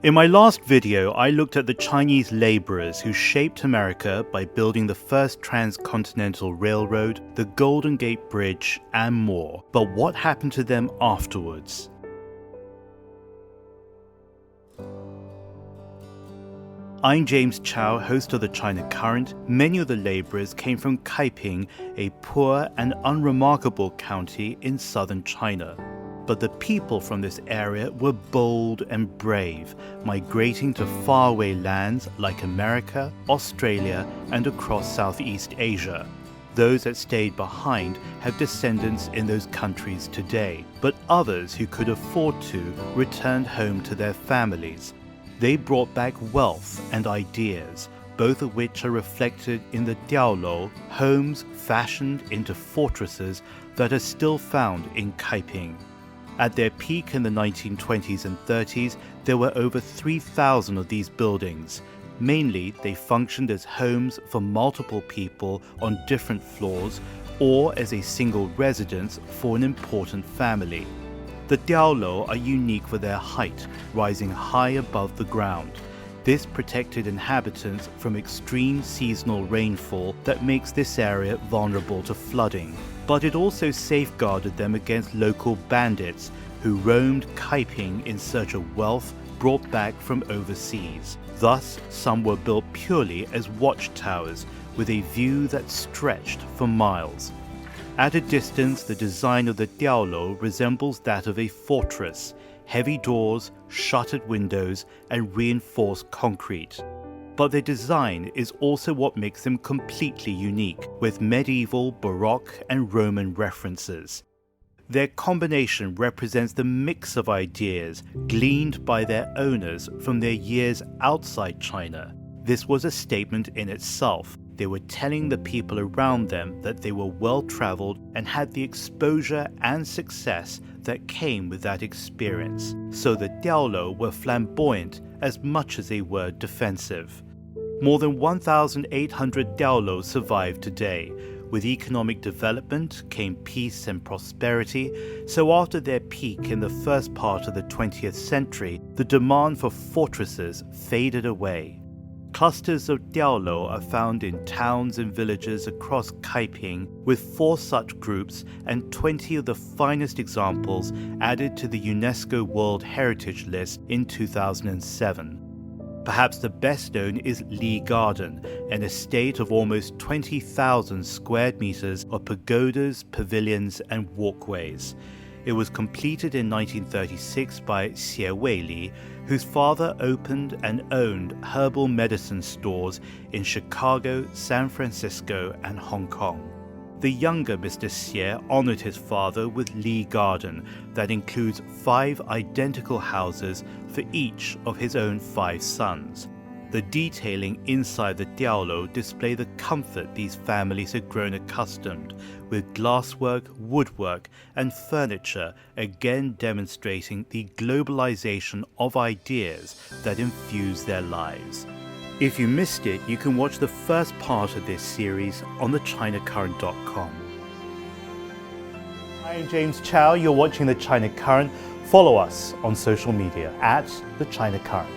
In my last video, I looked at the Chinese laborers who shaped America by building the first transcontinental railroad, the Golden Gate Bridge, and more. But what happened to them afterwards? I'm James Chau, host of the China Current. Many of the laborers came from Kaiping, a poor and unremarkable county in southern China. But the people from this area were bold and brave, migrating to faraway lands like America, Australia, and across Southeast Asia. Those that stayed behind have descendants in those countries today, but others who could afford to returned home to their families. They brought back wealth and ideas, both of which are reflected in the diaolou, homes fashioned into fortresses that are still found in Kaiping. At their peak in the 1920s and 30s, there were over 3,000 of these buildings. Mainly, they functioned as homes for multiple people on different floors or as a single residence for an important family. The diaolou are unique for their height, rising high above the ground. This protected inhabitants from extreme seasonal rainfall that makes this area vulnerable to flooding. But it also safeguarded them against local bandits who roamed Kaiping in search of wealth brought back from overseas. Thus, some were built purely as watchtowers with a view that stretched for miles. At a distance, the design of the diaolou resembles that of a fortress: heavy doors, shuttered windows, and reinforced concrete. But their design is also what makes them completely unique, with medieval, Baroque, and Roman references. Their combination represents the mix of ideas gleaned by their owners from their years outside China. This was a statement in itself. They were telling the people around them that they were well-traveled and had the exposure and success that came with that experience. So the diaolou were flamboyant as much as they were defensive. More than 1,800 diaolou survive today. With economic development came peace and prosperity, so after their peak in the first part of the 20th century, the demand for fortresses faded away. Clusters of diaolou are found in towns and villages across Kaiping, with 4 such groups and 20 of the finest examples added to the UNESCO World Heritage List in 2007. Perhaps the best known is Li Garden, an estate of almost 20,000 square meters of pagodas, pavilions, and walkways. It was completed in 1936 by Xie Weili, whose father opened and owned herbal medicine stores in Chicago, San Francisco, and Hong Kong. The younger Mr. Xie honored his father with Li Garden that includes 5 identical houses for each of his own 5 sons. The detailing inside the diaolou display the comfort these families had grown accustomed, with glasswork, woodwork, and furniture again demonstrating the globalization of ideas that infuse their lives. If you missed it, you can watch the first part of this series on thechinacurrent.com. I'm James Chau, you're watching The China Current. Follow us on social media at The China Current.